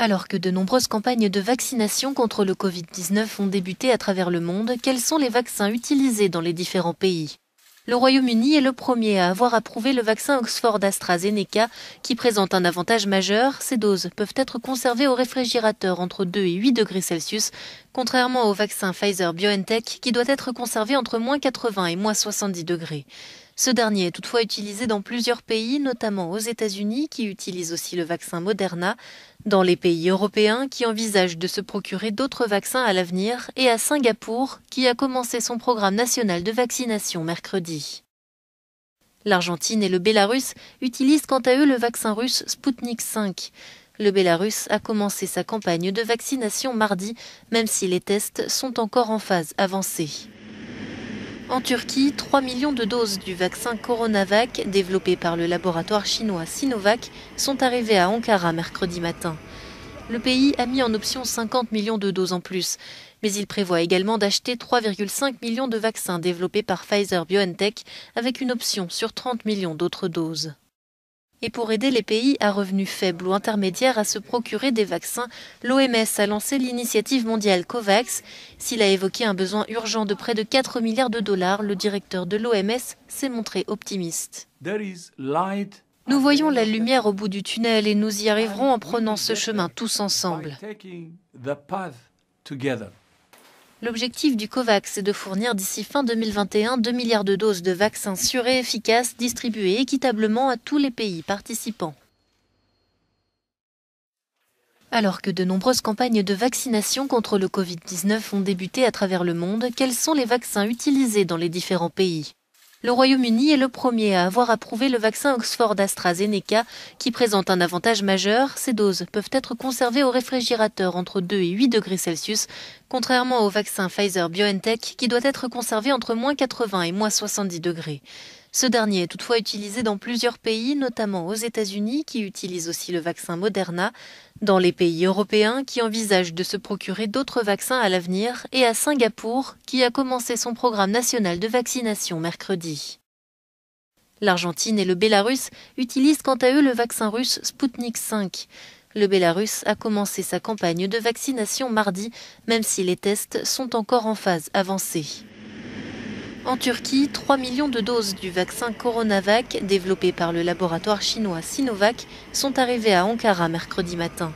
Alors que de nombreuses campagnes de vaccination contre le Covid-19 ont débuté à travers le monde, quels sont les vaccins utilisés dans les différents pays? Le Royaume-Uni est le premier à avoir approuvé le vaccin Oxford-AstraZeneca qui présente un avantage majeur. Ces doses peuvent être conservées au réfrigérateur entre 2 et 8 degrés Celsius, contrairement au vaccin Pfizer-BioNTech qui doit être conservé entre -80 et -70 degrés. Ce dernier est toutefois utilisé dans plusieurs pays, notamment aux États-Unis qui utilisent aussi le vaccin Moderna, dans les pays européens qui envisagent de se procurer d'autres vaccins à l'avenir et à Singapour qui a commencé son programme national de vaccination mercredi. L'Argentine et le Bélarus utilisent quant à eux le vaccin russe Sputnik V. Le Bélarus a commencé sa campagne de vaccination mardi, même si les tests sont encore en phase avancée. En Turquie, 3 millions de doses du vaccin Coronavac, développé par le laboratoire chinois Sinovac, sont arrivées à Ankara mercredi matin. Le pays a mis en option 50 millions de doses en plus, mais il prévoit également d'acheter 3,5 millions de vaccins développés par Pfizer-BioNTech avec une option sur 30 millions d'autres doses. Et pour aider les pays à revenus faibles ou intermédiaires à se procurer des vaccins, l'OMS a lancé l'initiative mondiale COVAX. S'il a évoqué un besoin urgent de près de 4 milliards de dollars, le directeur de l'OMS s'est montré optimiste. Nous voyons la lumière au bout du tunnel et nous y arriverons en prenant ce chemin tous ensemble. L'objectif du COVAX est de fournir d'ici fin 2021 2 milliards de doses de vaccins sûrs et efficaces distribuées équitablement à tous les pays participants. Alors que de nombreuses campagnes de vaccination contre le Covid-19 ont débuté à travers le monde, quels sont les vaccins utilisés dans les différents pays? Le Royaume-Uni est le premier à avoir approuvé le vaccin Oxford-AstraZeneca qui présente un avantage majeur. Ces doses peuvent être conservées au réfrigérateur entre 2 et 8 degrés Celsius, contrairement au vaccin Pfizer-BioNTech qui doit être conservé entre -80 et -70 degrés. Ce dernier est toutefois utilisé dans plusieurs pays, notamment aux États-Unis qui utilisent aussi le vaccin Moderna, dans les pays européens qui envisagent de se procurer d'autres vaccins à l'avenir et à Singapour qui a commencé son programme national de vaccination mercredi. L'Argentine et le Bélarus utilisent quant à eux le vaccin russe Sputnik V. Le Bélarus a commencé sa campagne de vaccination mardi, même si les tests sont encore en phase avancée. En Turquie, 3 millions de doses du vaccin Coronavac, développé par le laboratoire chinois Sinovac, sont arrivées à Ankara mercredi matin.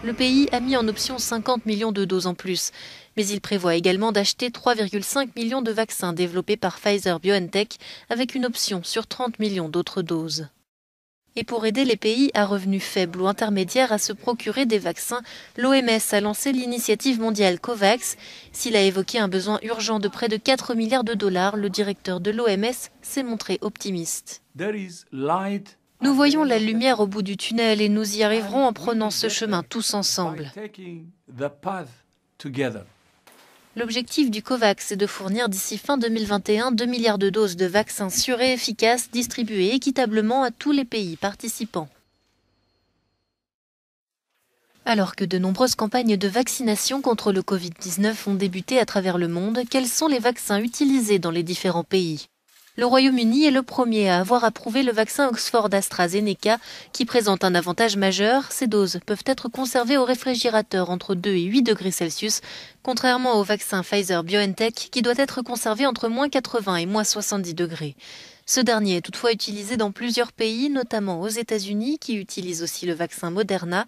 Le pays a mis en option 50 millions de doses en plus, mais il prévoit également d'acheter 3,5 millions de vaccins développés par Pfizer-BioNTech avec une option sur 30 millions d'autres doses. Et pour aider les pays à revenus faibles ou intermédiaires à se procurer des vaccins, l'OMS a lancé l'initiative mondiale COVAX. S'il a évoqué un besoin urgent de près de 4 milliards de dollars, le directeur de l'OMS s'est montré optimiste. Nous voyons la lumière au bout du tunnel et nous y arriverons en prenant ce chemin tous ensemble. L'objectif du COVAX est de fournir d'ici fin 2021 2 milliards de doses de vaccins sûrs et efficaces distribuées équitablement à tous les pays participants. Alors que de nombreuses campagnes de vaccination contre le Covid-19 ont débuté à travers le monde, quels sont les vaccins utilisés dans les différents pays? Le Royaume-Uni est le premier à avoir approuvé le vaccin Oxford-AstraZeneca qui présente un avantage majeur. Ces doses peuvent être conservées au réfrigérateur entre 2 et 8 degrés Celsius, contrairement au vaccin Pfizer-BioNTech qui doit être conservé entre -80 et -70 degrés. Ce dernier est toutefois utilisé dans plusieurs pays, notamment aux États-Unis qui utilisent aussi le vaccin Moderna,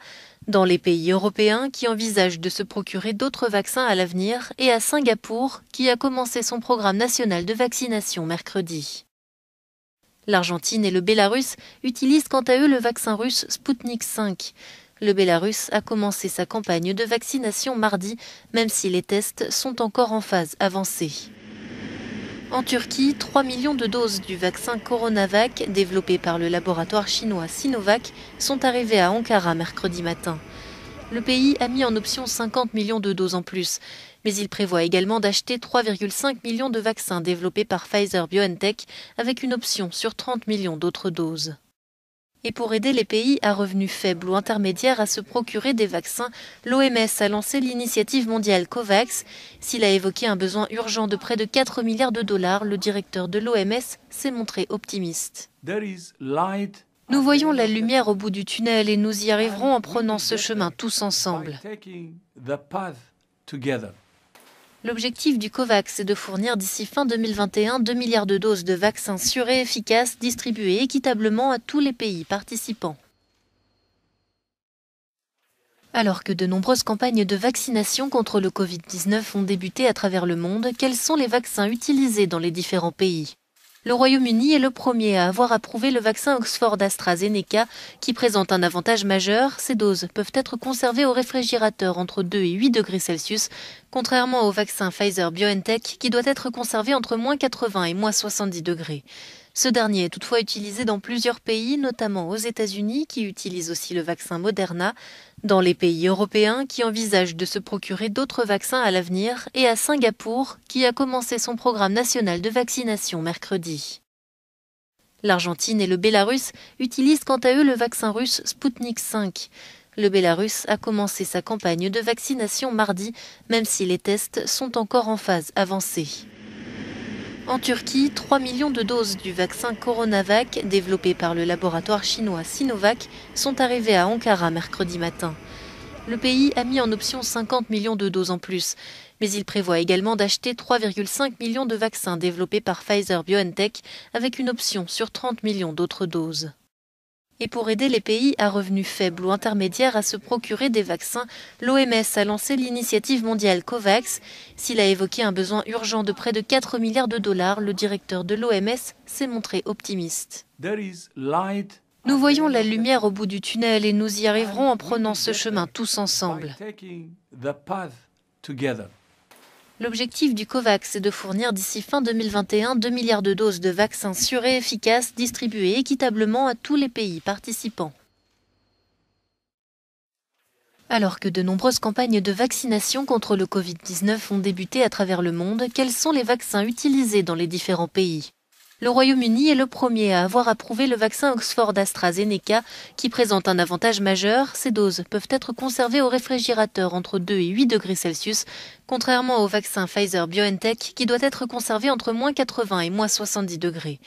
dans les pays européens qui envisagent de se procurer d'autres vaccins à l'avenir et à Singapour qui a commencé son programme national de vaccination mercredi. L'Argentine et le Bélarus utilisent quant à eux le vaccin russe Sputnik V. Le Bélarus a commencé sa campagne de vaccination mardi, même si les tests sont encore en phase avancée. En Turquie, 3 millions de doses du vaccin Coronavac, développé par le laboratoire chinois Sinovac, sont arrivées à Ankara mercredi matin. Le pays a mis en option 50 millions de doses en plus, mais il prévoit également d'acheter 3,5 millions de vaccins développés par Pfizer-BioNTech avec une option sur 30 millions d'autres doses. Et pour aider les pays à revenus faibles ou intermédiaires à se procurer des vaccins, l'OMS a lancé l'initiative mondiale COVAX. S'il a évoqué un besoin urgent de près de 4 milliards de dollars, le directeur de l'OMS s'est montré optimiste. Nous voyons la lumière au bout du tunnel et nous y arriverons en prenant ce chemin tous ensemble. L'objectif du COVAX est de fournir d'ici fin 2021 2 milliards de doses de vaccins sûrs et efficaces distribuées équitablement à tous les pays participants. Alors que de nombreuses campagnes de vaccination contre le Covid-19 ont débuté à travers le monde, quels sont les vaccins utilisés dans les différents pays ? Le Royaume-Uni est le premier à avoir approuvé le vaccin Oxford-AstraZeneca qui présente un avantage majeur. Ces doses peuvent être conservées au réfrigérateur entre 2 et 8 degrés Celsius, contrairement au vaccin Pfizer-BioNTech qui doit être conservé entre moins 80 et moins 70 degrés. Ce dernier est toutefois utilisé dans plusieurs pays, notamment aux États-Unis qui utilisent aussi le vaccin Moderna, dans les pays européens qui envisagent de se procurer d'autres vaccins à l'avenir et à Singapour qui a commencé son programme national de vaccination mercredi. L'Argentine et le Bélarus utilisent quant à eux le vaccin russe Sputnik V. Le Bélarus a commencé sa campagne de vaccination mardi, même si les tests sont encore en phase avancée. En Turquie, 3 millions de doses du vaccin Coronavac, développé par le laboratoire chinois Sinovac, sont arrivées à Ankara mercredi matin. Le pays a mis en option 50 millions de doses en plus, mais il prévoit également d'acheter 3,5 millions de vaccins développés par Pfizer-BioNTech avec une option sur 30 millions d'autres doses. Et pour aider les pays à revenus faibles ou intermédiaires à se procurer des vaccins, l'OMS a lancé l'initiative mondiale COVAX. S'il a évoqué un besoin urgent de près de 4 milliards de dollars, le directeur de l'OMS s'est montré optimiste. Nous voyons la lumière au bout du tunnel et nous y arriverons en prenant ce chemin tous ensemble. L'objectif du COVAX est de fournir d'ici fin 2021 2 milliards de doses de vaccins sûrs et efficaces distribuées équitablement à tous les pays participants. Alors que de nombreuses campagnes de vaccination contre le Covid-19 ont débuté à travers le monde, quels sont les vaccins utilisés dans les différents pays ? Le Royaume-Uni est le premier à avoir approuvé le vaccin Oxford-AstraZeneca qui présente un avantage majeur. Ces doses peuvent être conservées au réfrigérateur entre 2 et 8 degrés Celsius, contrairement au vaccin Pfizer-BioNTech qui doit être conservé entre moins 80 et moins 70 degrés.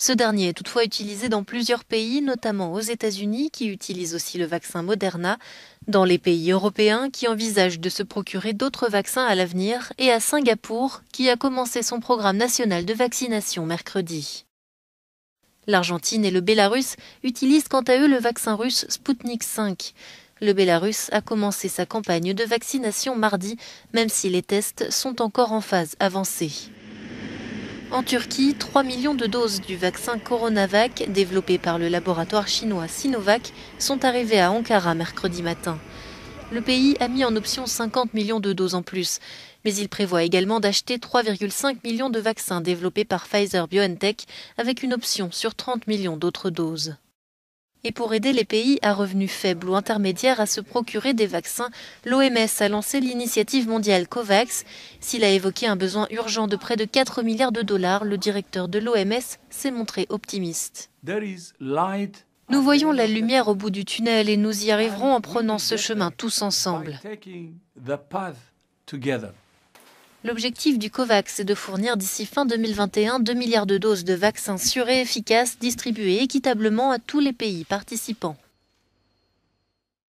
Ce dernier est toutefois utilisé dans plusieurs pays, notamment aux États-Unis qui utilisent aussi le vaccin Moderna, dans les pays européens qui envisagent de se procurer d'autres vaccins à l'avenir et à Singapour qui a commencé son programme national de vaccination mercredi. L'Argentine et le Bélarus utilisent quant à eux le vaccin russe Sputnik V. Le Bélarus a commencé sa campagne de vaccination mardi, même si les tests sont encore en phase avancée. En Turquie, 3 millions de doses du vaccin Coronavac, développé par le laboratoire chinois Sinovac, sont arrivées à Ankara mercredi matin. Le pays a mis en option 50 millions de doses en plus, mais il prévoit également d'acheter 3,5 millions de vaccins développés par Pfizer-BioNTech avec une option sur 30 millions d'autres doses. Et pour aider les pays à revenus faibles ou intermédiaires à se procurer des vaccins, l'OMS a lancé l'initiative mondiale COVAX. S'il a évoqué un besoin urgent de près de 4 milliards de dollars, le directeur de l'OMS s'est montré optimiste. Nous voyons la lumière au bout du tunnel et nous y arriverons en prenant ce chemin tous ensemble. L'objectif du COVAX est de fournir d'ici fin 2021 2 milliards de doses de vaccins sûrs et efficaces distribuées équitablement à tous les pays participants.